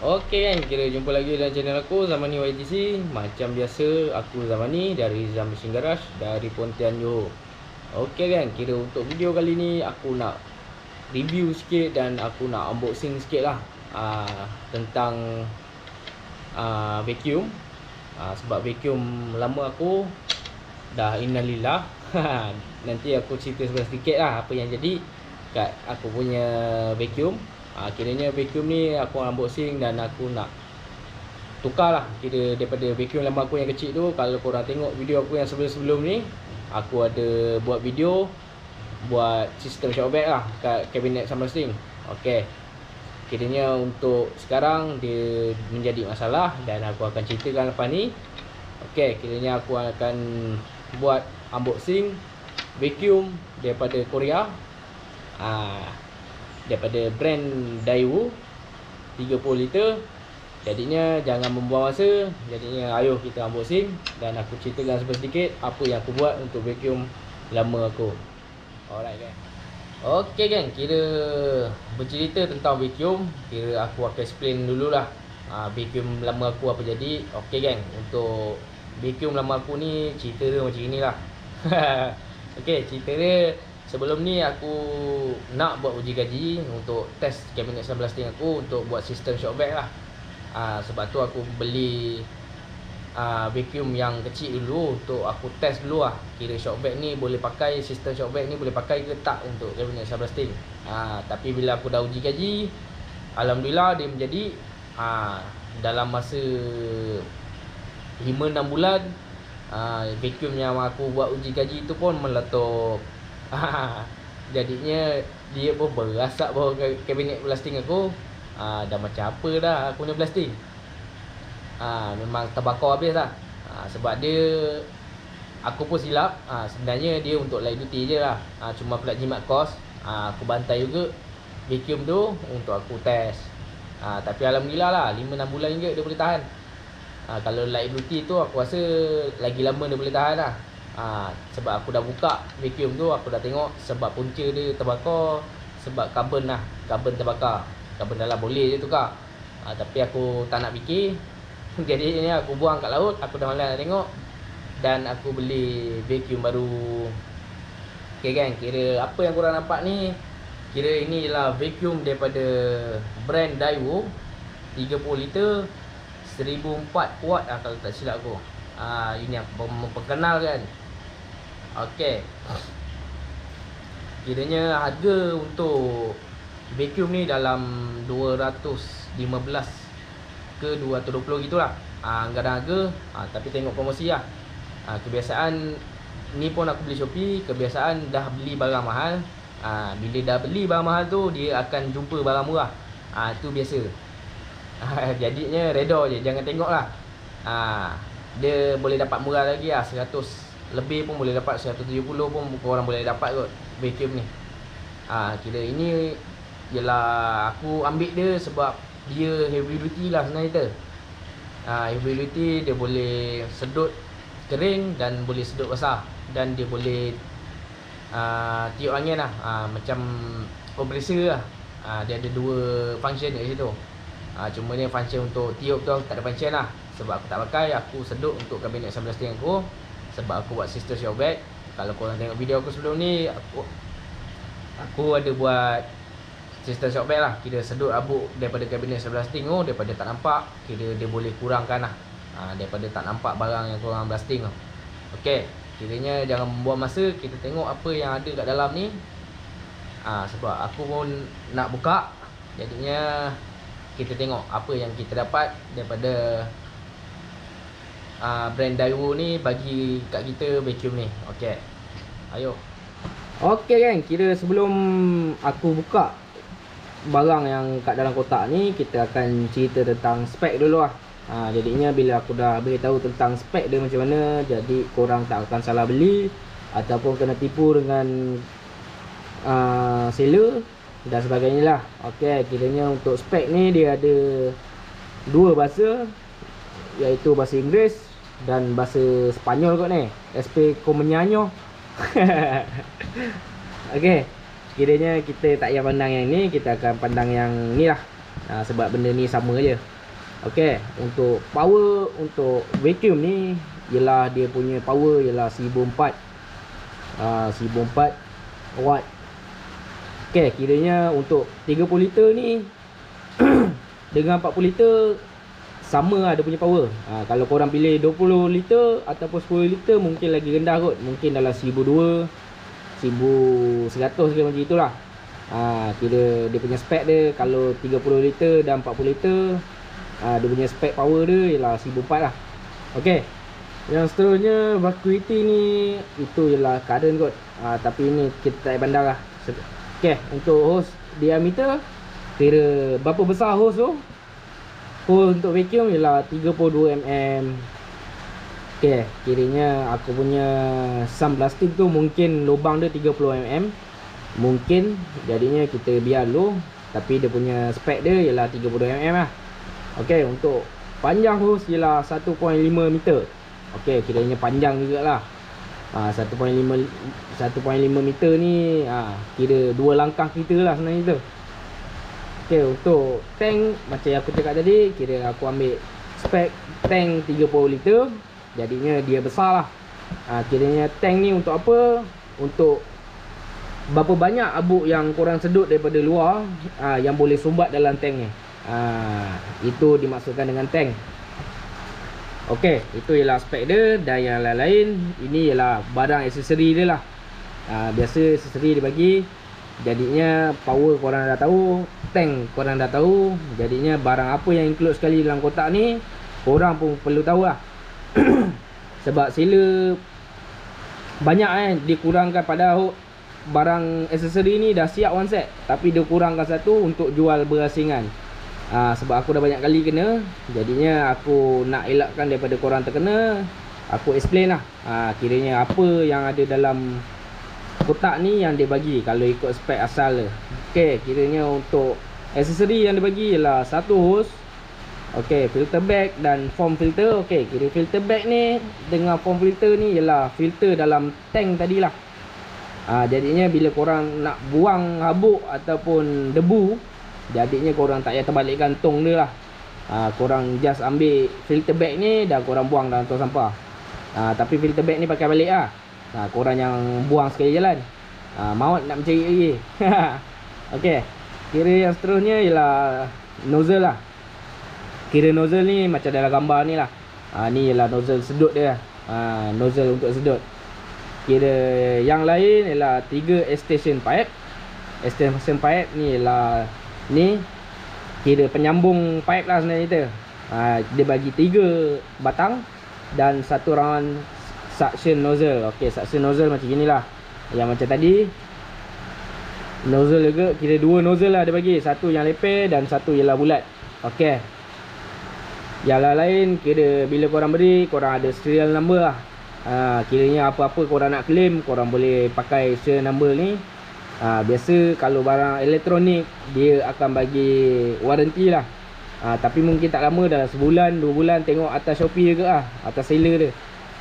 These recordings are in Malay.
Okey kan, kira jumpa lagi dalam channel aku Zamani YTC. Macam biasa, aku Zamani dari Zam Machine Garage dari Pontian Johor. Okey kan, kira untuk video kali ni aku nak review sikit dan aku nak unboxing sikit lah tentang vacuum. Sebab vacuum lama aku dah innalillah. Nanti aku cerita sedikit lah apa yang jadi kat aku punya vacuum. Kiranya vacuum ni aku unboxing dan aku nak tukar lah. Kira daripada vacuum lama aku yang kecil tu, kalau korang tengok video aku yang sebelum-sebelum ni, aku ada buat video buat sistem shock absorber lah kat kabinet soundblasting. Okey, kiranya untuk sekarang dia menjadi masalah dan aku akan ceritakan lepas ni. Okey, kiranya aku akan buat unboxing vacuum daripada Korea, daripada brand Daewoo 30 liter. Jadinya jangan membuang masa. Jadinya ayo kita unboxing dan aku ceritakan sedikit apa yang aku buat untuk vacuum lama aku. Alright kan. Okey kan, kira bercerita tentang vacuum, kira aku akan explain dululah vacuum lama aku apa jadi. Okey kan, untuk vacuum lama aku ni cerita dia macam inilah. Okey, cerita dia sebelum ni aku nak buat uji kaji untuk test kabinet soundblasting aku untuk buat sistem shock absorber lah. Sebab tu aku beli vacuum yang kecil dulu untuk aku test dulu lah. Kira shock absorber ni boleh pakai, sistem shock absorber ni boleh pakai ke tak untuk kabinet soundblasting. Tapi bila aku dah uji kaji, alhamdulillah dia menjadi. Dalam masa 5-6 bulan, vacuum yang aku buat uji kaji tu pun meletup. Jadinya dia pun berasap bawah kabinet blasting aku. Dah macam apa dah aku punya blasting. Memang terbakar habis lah. Sebab dia, aku pun silap. Sebenarnya dia untuk light duty je lah. Cuma aku nak jimat kos. Aku bantai juga vacuum tu untuk aku test. Tapi alhamdulillah lah, 5-6 bulan juga dia boleh tahan. Kalau light duty tu aku rasa lagi lama dia boleh tahan lah. Sebab aku dah buka vacuum tu, aku dah tengok sebab punca dia terbakar. Sebab karbon lah, karbon terbakar. Karbon dalam boleh je tukar. Tapi aku tak nak fikir. Jadi ni aku buang kat laut. Aku dah malas nak tengok. Dan aku beli vacuum baru. Okay kan, kira apa yang korang nampak ni, kira ini ialah vacuum daripada brand Daewoo 30 liter 1004 watt kalau tak silap aku. Ini aku memperkenalkan. Okey, kiranya harga untuk vacuum ni dalam 215 ke 220 gitulah. Anggaran harga. Tapi tengok promosi lah. Kebiasaan ni pun aku beli Shopee. Kebiasaan dah beli barang mahal. Bila dah beli barang mahal tu, dia akan jumpa barang murah. Itu biasa. Jadinya reda je, jangan tengok lah. Dia boleh dapat murah lagi lah, 100 lebih pun boleh dapat, 170 pun korang boleh dapat kot vacuum ni. Kira ini ialah aku ambil dia sebab dia heavy duty lah sebenarnya kita. Heavy duty, dia boleh sedut kering dan boleh sedut basah. Dan dia boleh tiup angin lah, macam kompresor lah. Dia ada 2 function kat situ. Cuma ni function untuk tiup tu tak ada function lah. Sebab aku tak pakai, aku sedut untuk kabinet soundblasting aku. Sebab aku buat sistem shock absorber. Kalau korang tengok video aku sebelum ni, aku ada buat sistem shock absorber lah. Kira sedut abuk daripada kabinet soundblasting tu, daripada tak nampak, kira dia boleh kurangkan lah. Daripada tak nampak barang yang korang blasting tu. Okey, kiranya jangan membuang masa, kita tengok apa yang ada kat dalam ni. Sebab aku pun nak buka. Jadinya kita tengok apa yang kita dapat daripada brand Daewoo ni bagi kat kita vacuum ni. Okey, ayo. Okey kan, kira sebelum aku buka barang yang kat dalam kotak ni, kita akan cerita tentang spek dulu lah. Jadinya bila aku dah beritahu tentang spek dia macam mana, jadi korang tak akan salah beli ataupun kena tipu dengan seller dan sebagainya lah. Okey, kiranya untuk spek ni dia ada 2 bahasa, iaitu bahasa Inggeris dan bahasa Sepanyol kot ni. SP Comenyanyo. Okey, kiranya kita tak payah pandang yang ni, kita akan pandang yang ni lah. Sebab benda ni sama je. Okey, untuk power untuk vacuum ni ialah dia punya power ialah 1004 watt. Okey, kiranya untuk 30 liter ni dengan 40 liter sama lah dia punya power. Kalau korang pilih 20 liter ataupun 10 liter mungkin lagi rendah kot. Mungkin dalam 1200, 1100 ke macam itulah. Kira dia punya spek dia kalau 30 liter dan 40 liter, dia punya spek power dia ialah 1004 lah. Okey. Yang seterusnya vacuity ni itu ialah current kot. Tapi ni kita tak pandang lah. Okey, untuk hose diameter, kira berapa besar hose tu. Hose untuk vacuum ialah 32mm. Okey, kiranya aku punya sum plastik tu mungkin lubang dia 30mm. Mungkin jadinya kita biar dulu. Tapi dia punya spek dia ialah 30mm lah. Okey, untuk panjang hose ialah 1.5 meter. Okey, kiranya panjang jugalah. 1.5 meter ni kira 2 langkah kita lah sebenarnya tu. Okey, untuk tank macam yang aku cakap tadi, kira aku ambil spek tank 30 liter. Jadinya dia besar lah. Kiranya tank ni untuk apa? Untuk berapa banyak abuk yang korang sedut daripada luar yang boleh sumbat dalam tank ni. Itu dimaksudkan dengan tank. Okey, itu ialah spek dia. Dan yang lain-lain, ini ialah barang aksesori dia lah. Biasa aksesori dia bagi. Jadinya power korang dah tahu, tank korang dah tahu. Jadinya barang apa yang include sekali dalam kotak ni, korang pun perlu tahu lah. Sebab sila banyak dikurangkan pada barang aksesori ni dah siap one set, tapi dia kurangkan satu untuk jual berasingan. Sebab aku dah banyak kali kena, jadinya aku nak elakkan daripada korang terkena, aku explain lah. Kiranya apa yang ada dalam kotak ni yang dia bagi kalau ikut spek asal dia. Okey, kiranya untuk aksesori yang dia bagi ialah satu hose. Okey, filter bag dan foam filter. Okey, kira filter bag ni dengan foam filter ni ialah filter dalam tank tadilah. Jadinya bila korang nak buang habuk ataupun debu, jadinya korang tak payah terbalikkan tong dia lah. Korang just ambil filter bag ni dan korang buang dalam tong sampah. Tapi filter bag ni pakai balik lah. Korang yang buang sekali jalan, maut nak mencari lagi. Okey, kira yang seterusnya ialah nozzle lah. Kira nozzle ni macam dalam gambar ni lah. Ni ialah nozzle sedut dia. Nozzle untuk sedut. Kira yang lain ialah 3 extension pipe. Extension pipe ni ialah ni kira penyambung pipe lah sebenarnya kita. Dia bagi 3 batang dan satu round suction nozzle. Okey, suction nozzle macam inilah. Yang macam tadi nozzle juga kira 2 nozzle lah dia bagi. Satu yang leper dan satu ialah bulat. Okey. Yang lain kira bila korang beri, korang ada serial number lah. Kiranya apa-apa korang nak claim, korang boleh pakai serial number ni. Biasa kalau barang elektronik dia akan bagi warranty lah. Tapi mungkin tak lama, dalam sebulan, 2 bulan, tengok atas Shopee juga lah, atas seller dia.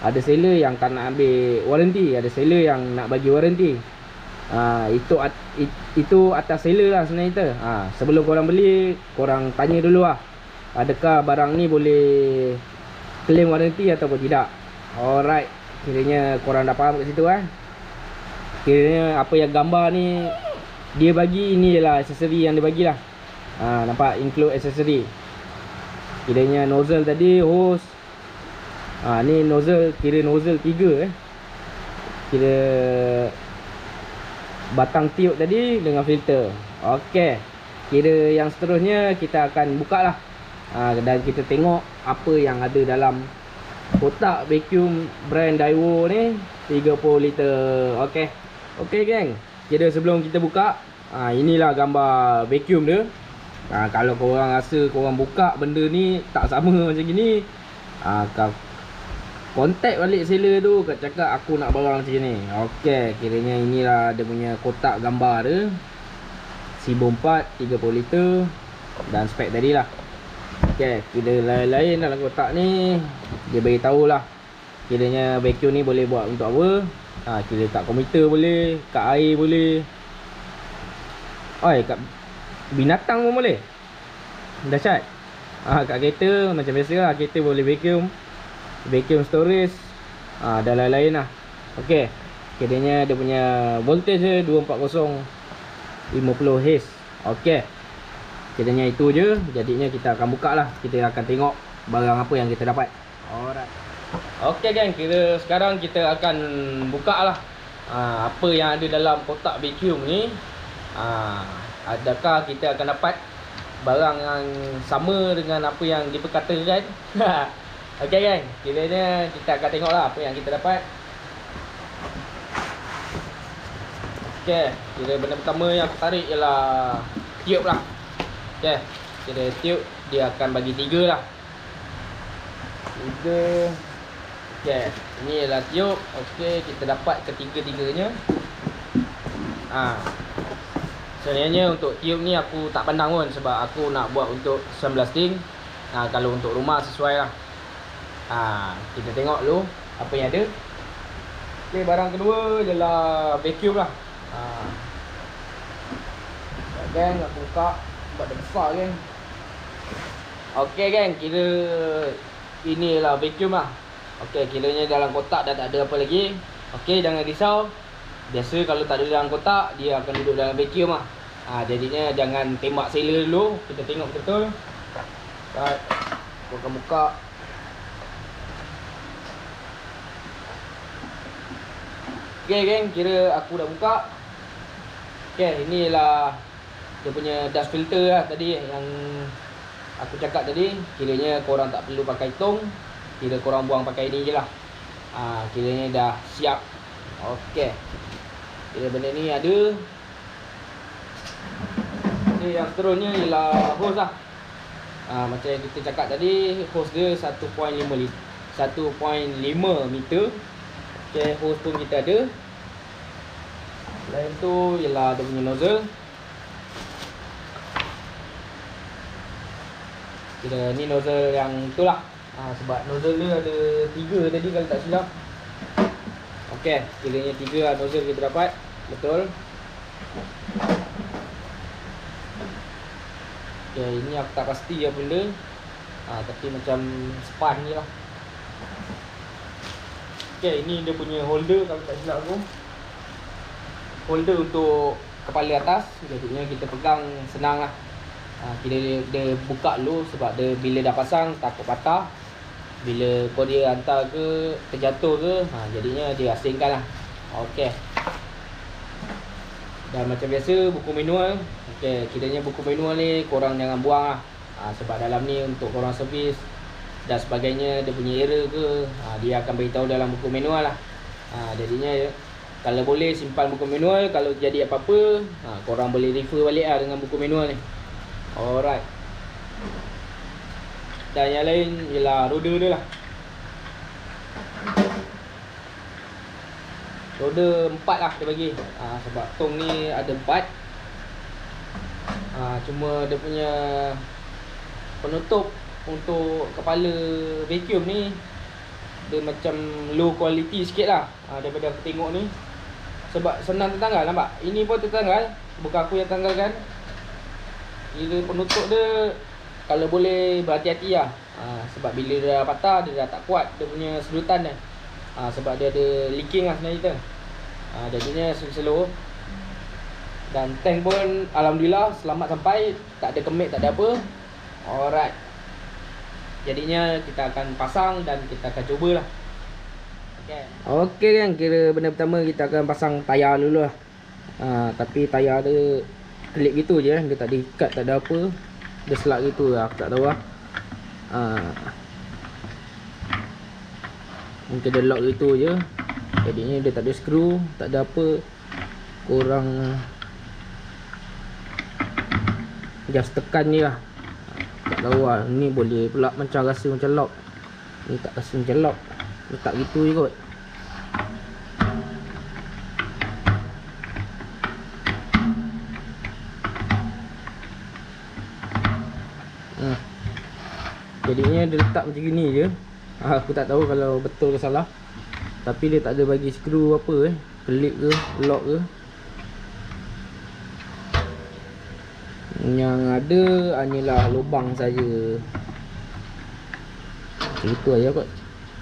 Ada seller yang tak nak ambil warranty, ada seller yang nak bagi warranty. Itu atas seller lah sebenarnya kita. Sebelum korang beli, korang tanya dulu lah, adakah barang ni boleh claim warranty ataupun tidak. Alright, kiranya korang dah faham kat situ kan. Kiranya apa yang gambar ni dia bagi, ini ialah aksesori yang dia bagilah. Nampak, include aksesori. Kiranya nozzle tadi, hose. Ni nozzle, kira nozzle 3 kira batang tiup tadi dengan filter. Okey, kira yang seterusnya kita akan buka lah. Dan kita tengok apa yang ada dalam kotak vacuum brand Daiwo ni 30 liter. Okey. Okey geng, kira sebelum kita buka, inilah gambar vacuum dia. Kalau korang rasa korang buka benda ni tak sama macam gini, kontak balik seller tu, kat cakap aku nak barang macam ni. Okey, kiranya inilah dia punya kotak gambar dia. 1004 30 liter dan spek tadi lah. Okey, kira lain-lain dalam kotak ni dia beritahu lah. Kiranya vacuum ni boleh buat untuk apa. Kira kat komputer boleh, kat air boleh, kat binatang pun boleh. Dahsyat. Kat kereta macam biasa lah, kereta boleh vacuum storage dan lain-lain lah. Okey, kiranya dia punya voltage dia 240 50 Hz. Okey, kiranya itu je. Jadinya kita akan buka lah, kita akan tengok barang apa yang kita dapat. Alright. Okey geng, kira sekarang kita akan buka lah apa yang ada dalam kotak vacuum ni. Adakah kita akan dapat barang yang sama dengan apa yang diperkatakan? Okey geng, kiranya kita akan tengok lah apa yang kita dapat. Okey, kira benda pertama yang aku tarik ialah tiup lah. Okey, kira tiup dia akan bagi 3 lah. 3. Okey, ini ialah tiup. Okey, kita dapat ketiga-tiganya. Sebenarnya untuk tiup ni aku tak pandang pun, sebab aku nak buat untuk sound blasting. Kalau untuk rumah sesuai lah. Kita tengok dulu apa yang ada. Okey, barang kedua ialah vacuum lah. Geng, aku buka sebab dia besar geng. Okey geng, kira ini ialah vacuum lah. Okey, kiranya dalam kotak dah tak ada apa lagi. Okey, jangan risau. Biasa kalau tak ada dalam kotak, dia akan duduk dalam vacuum lah. Jadinya jangan tembak seller dulu. Kita tengok betul. Aku akan buka. Okey geng, kira aku dah buka. Okey, ini ialah dia punya dust filter lah tadi yang aku cakap tadi. Kiranya korang tak perlu pakai tong, kira korang buang pakai ni je lah. Kiranya dah siap. Okey, kira benda ni ada. Okay, yang seterusnya ialah hose lah. Macam yang kita cakap tadi, hose dia 1.5 meter. Okey, hose pun kita ada. Selain tu ialah dia punya nozzle. Kira ni nozzle yang tu lah. Sebab nozzle dia ada 3 tadi kalau tak silap. Okey, kiranya 3 lah nozzle kita dapat. Betul. Okey, ini aku tak pasti apa benda. Tapi macam span ni lah. Okey, ini dia punya holder kalau tak silap aku. Holder untuk kepala atas. Jadinya kita pegang senang lah. Kita dia buka dulu sebab dia bila dah pasang takut patah. Bila kau dia hantar ke terjatuh ke, jadinya dia asingkan lah. Okey. Dan macam biasa buku manual. Okey, kiranya buku manual ni korang jangan buang lah. Sebab dalam ni untuk korang servis dan sebagainya, dia punya error ke, dia akan beritahu dalam buku manual lah. Jadinya kalau boleh simpan buku manual. Kalau jadi apa-apa, korang boleh refer balik lah dengan buku manual ni. Alright. Dan yang lain ialah roda dia lah. Roda 4 lah dia bagi. Sebab tong ni ada 4. Cuma dia punya penutup untuk kepala vacuum ni dia macam low quality sikit lah daripada aku tengok ni. Sebab senang tertanggal, nampak? Ini pun tertanggal, bukan aku yang tanggalkan. Kira penutup dia kalau boleh berhati-hati lah. Sebab bila dia dah patah, dia dah tak kuat dia punya sedutan dia. Sebab dia ada leaking lah sebenarnya kita. Jadinya slow. Dan tank pun alhamdulillah selamat sampai. Tak ada kemik, tak ada apa. Alright. Jadinya kita akan pasang dan kita akan cubalah. Okey kan, kira benda pertama kita akan pasang tayar dulu lah. Tapi tayar dia kelip gitu je, dia tak diikat, tak ada apa. Dia selak gitu lah, aku tak tahu lah. Mungkin dia lock gitu je. Jadinya dia tak ada skru, tak ada apa. Korang just tekan je lah. Tak tahu lah, ni boleh pula macam rasa macam lock. Ni tak rasa macam lock. Letak gitu je kot. Jadinya dia letak macam gini je. Aku tak tahu kalau betul ke salah. Tapi dia tak ada bagi skru apa kelip ke, lock ke. Yang ada hanyalah lubang saja. Itu aja kot.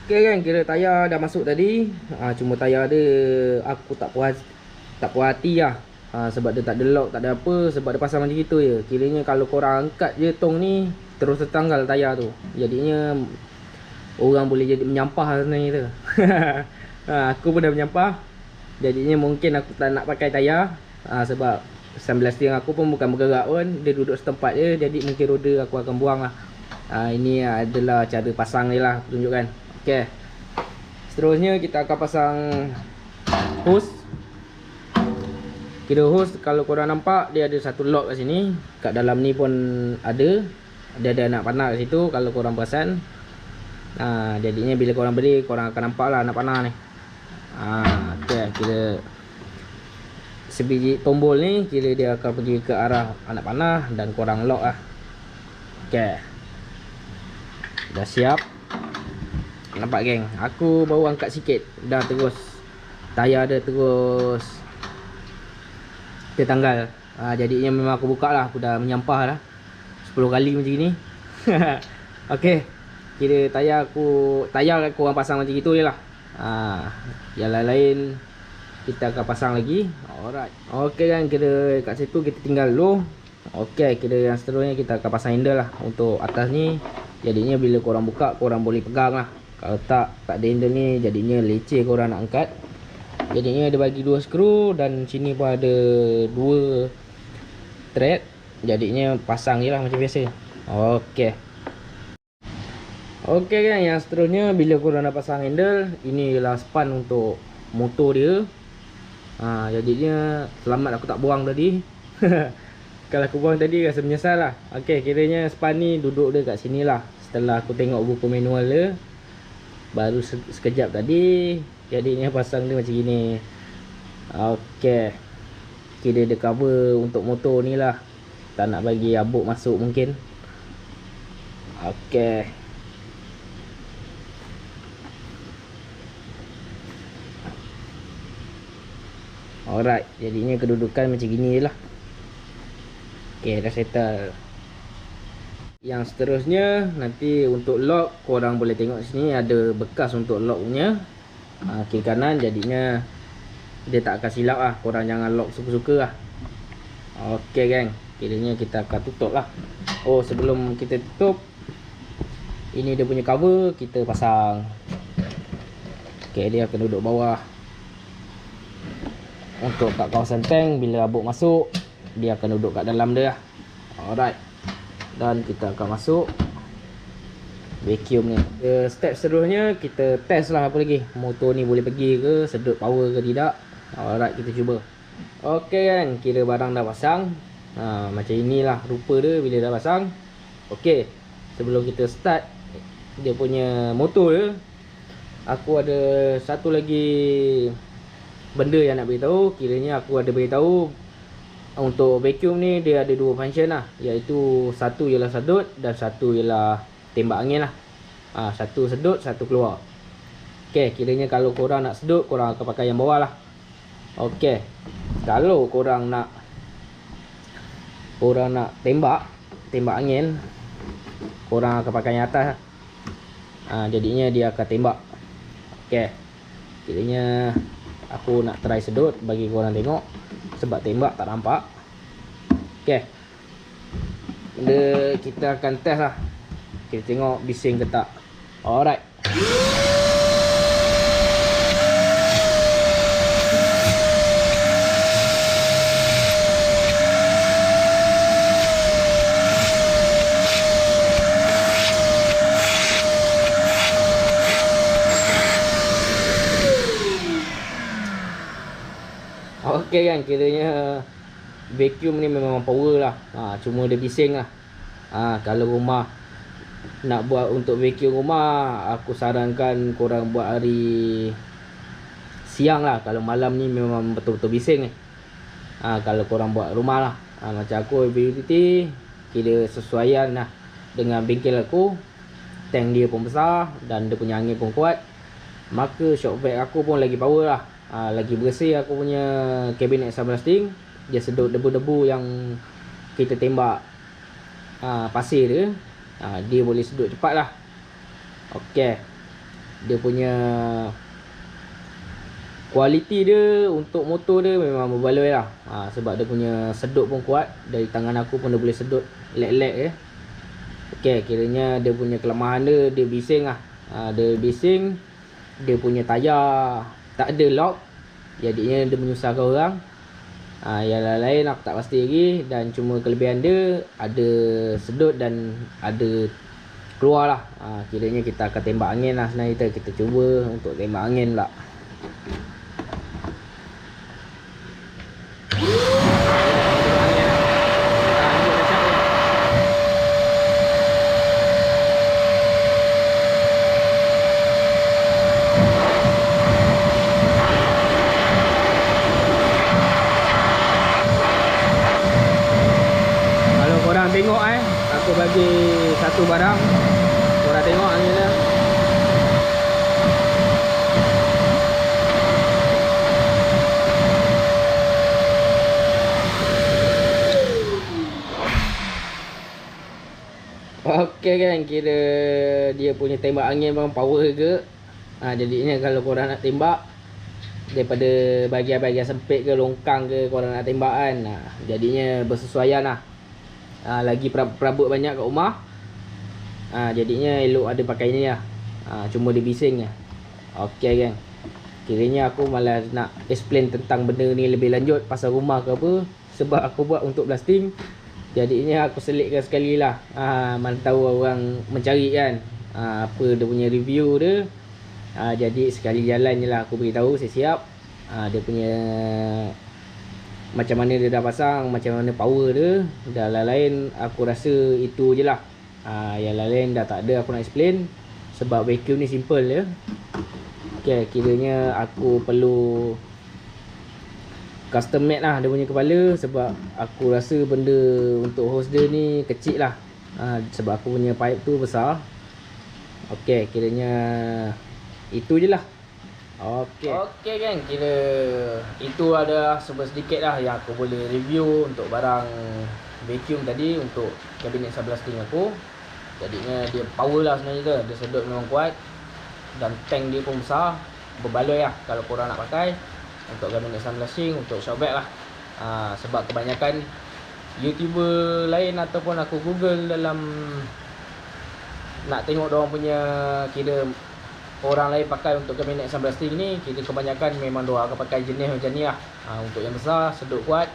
Okey kan, kira tayar dah masuk tadi. Cuma tayar dia aku tak puas hati lah. Sebab dia tak ada lock, tak ada apa. Sebab dia pasang macam gitu je. Kiranya kalau korang angkat je tong ni, terus tertanggal tayar tu. Jadinya orang boleh jadi menyampah sebenarnya tu. Aku pun dah menyampah. Jadinya mungkin aku tak nak pakai tayar. Sebab 19 steering aku pun bukan bergerak pun. Dia duduk setempat je. Jadi mungkin roda aku akan buang lah. Ini adalah cara pasang ni lah, aku tunjukkan. Okay. Seterusnya kita akan pasang hose. Kira hose, kalau korang nampak dia ada satu lock kat sini. Kat dalam ni pun ada. Dia ada anak panah kat situ kalau korang perasan. Jadinya bila korang beli, korang akan nampak lah anak panah ni. Okay, kira sebiji tombol ni, kira dia akan pergi ke arah anak panah dan korang lock lah. Okay, dah siap. Nampak geng, aku baru angkat sikit, dah terus tayar dia terus tertanggal. Jadinya memang aku buka lah, aku dah menyampah lah 10 kali macam ni. Okay, kira tayar aku orang pasang macam gitu je lah. Yang lain kita akan pasang lagi. Alright. Okay kan, kira kat situ kita tinggal dulu. Okay, kira yang seterusnya kita akan pasang handle lah untuk atas ni. Jadinya bila korang buka, korang boleh pegang lah. Kalau tak ada handle ni, jadinya leceh korang nak angkat. Jadinya dia bagi 2 skru dan sini pun ada 2 thread. Jadinya pasang je lah macam biasa. Okay. Okay kan, yang seterusnya bila korang dah pasang handle, ini ialah span untuk motor dia. Jadinya selamat aku tak buang tadi. Kalau aku buang tadi rasa menyesal lah. Okay, kiranya span ni duduk dia kat sini lah. Setelah aku tengok buku manual dia, baru sekejap tadi, jadinya pasang dia macam gini. Okay, kira dia cover untuk motor ni lah. Tak nak bagi abuk masuk mungkin. Okay. Alright, jadinya kedudukan macam gini je lah. Okay, dah settle. Yang seterusnya, nanti untuk lock, korang boleh tengok sini ada bekas untuk lock punya kiri kanan. Jadinya dia tak akan silap lah. Korang jangan lock suka-suka lah. Okay geng, kiranya kita akan tutup lah. Sebelum kita tutup, ini dia punya cover, kita pasang. Okay, dia akan duduk bawah. Untuk kat kawasan tank, bila abuk masuk, dia akan duduk kat dalam dia lah. Alright. Dan kita akan masuk vacuum ni. Step seterusnya kita test lah apa lagi, motor ni boleh pergi ke, sedut power ke tidak. Alright, kita cuba. Okay kan, kira barang dah pasang. Macam inilah rupa dia bila dah pasang. Okay, sebelum kita start dia punya motor dia, aku ada satu lagi benda yang nak beritahu. Kiranya aku ada beritahu untuk vacuum ni dia ada 2 function lah, iaitu satu ialah sedut dan satu ialah tembak angin lah. Satu sedut, satu keluar. Okay, kiranya kalau korang nak sedut, korang akan pakai yang bawah lah. Okay, kalau korang nak tembak angin, korang akan pakai yang atas lah. Jadinya dia akan tembak. Okay, kiranya aku nak try sedut bagi korang tengok, sebab tembak tak nampak. Okay, kita akan test lah. Kita tengok bising ke tak. Alright. Okay kan, kiranya vacuum ni memang power lah. Cuma dia bising lah. Kalau rumah nak buat untuk vacuum rumah, aku sarankan korang buat hari siang lah. Kalau malam ni memang betul-betul bising ni. Kalau korang buat rumah lah, macam aku BBT, kira sesuaian lah dengan bengkel aku. Tank dia pun besar dan dia punya angin pun kuat, maka shock vac aku pun lagi power lah. Lagi bersih aku punya kabinet 19 steering. Dia sedut debu-debu yang kita tembak pasir dia, dia boleh sedut cepat lah. Okey, dia punya kualiti dia untuk motor dia memang berbaloi lah. Sebab dia punya sedut pun kuat. Dari tangan aku pun dia boleh sedut leg-leg dia. Okey, kiranya dia punya kelemahan dia bising lah. Dia bising, dia punya tayar tak ada lock, jadinya dia menyusahkan orang. Yang lain aku tak pasti lagi. Dan cuma kelebihan dia ada sedut dan ada keluar lah. Kiranya kita akan tembak angin lah sebenarnya. Kita cuba untuk tembak angin pula. Korang tengok aku bagi satu barang, korang tengok angin dia. Okey kan, kira dia punya tembak angin memang power ke. Jadinya kalau korang nak tembak daripada bahagian-bahagian sempit ke longkang ke korang nak tembak kan, jadinya bersesuaian lah. Lagi perabot banyak kat rumah, jadinya elok ada pakai ni lah. Cuma dia bising lah. Okey kan, kiranya aku malah nak explain tentang benda ni lebih lanjut pasal rumah ke apa. Sebab aku buat untuk blasting, jadinya aku selitkan sekali lah. Mana tahu orang mencari kan apa dia punya review dia. Jadi sekali jalan je lah aku beritahu siap-siap dia punya macam mana dia dah pasang, macam mana power dia. Dan lain-lain aku rasa itu je lah. Yang lain dah tak ada aku nak explain. Sebab vacuum ni simple je. Okay, kiranya aku perlu custom made lah dia punya kepala. Sebab aku rasa benda untuk hose dia ni kecil lah. Sebab aku punya pipe tu besar. Okay, kiranya itu je lah. Okey kan, kira itu ada sedikit lah yang aku boleh review untuk barang vacuum tadi untuk kabinet sunblasting aku. Jadinya dia power lah sebenarnya dia sedut memang kuat. Dan tank dia pun besar, berbaloi lah kalau korang nak pakai untuk kabinet sunblasting, untuk shop vac lah. Sebab kebanyakan YouTuber lain ataupun aku Google dalam nak tengok diorang punya kira orang lain pakai untuk kabinet sunblasting ni, kita kebanyakan memang diorang akan pakai jenis macam ni lah. Untuk yang besar, sedut kuat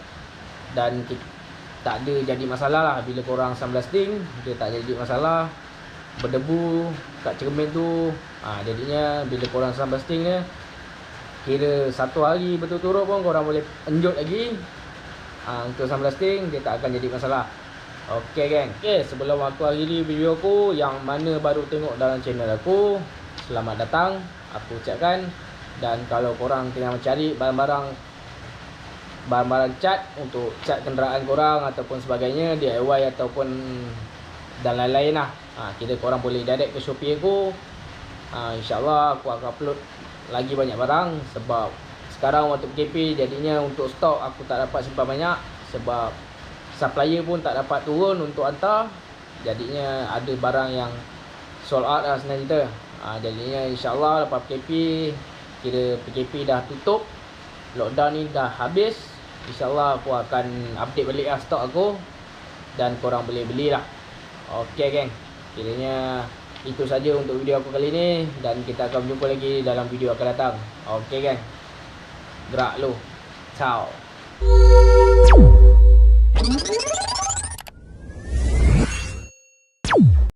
dan tak ada jadi masalah lah. Bila korang sunblasting, dia tak jadi masalah berdebu kat cermin tu. Jadinya bila korang sunblasting ni, kira satu hari berturut-turut pun korang boleh enjut lagi. Untuk sunblasting, dia tak akan jadi masalah. Okey geng. Sebelum aku akhiri video aku, yang mana baru tengok dalam channel aku, selamat datang aku ucapkan. Dan kalau korang tengah mencari barang-barang cat untuk cat kenderaan korang ataupun sebagainya, DIY ataupun dan lain-lain lah, kira korang boleh direct ke Shopee aku. InsyaAllah aku akan upload lagi banyak barang. Sebab sekarang waktu PKP, jadinya untuk stok aku tak dapat simpan banyak. Sebab supplier pun tak dapat turun untuk hantar. Jadinya ada barang yang sold out lah senang cerita. Jadinya insyaAllah lepas PKP, kira PKP dah tutup, lockdown ni dah habis, InsyaAllah aku akan update balik lah stok aku dan korang boleh belilah. Okey geng, kiranya itu saja untuk video aku kali ni, dan kita akan berjumpa lagi dalam video akan datang. Okey geng, gerak lu. Ciao.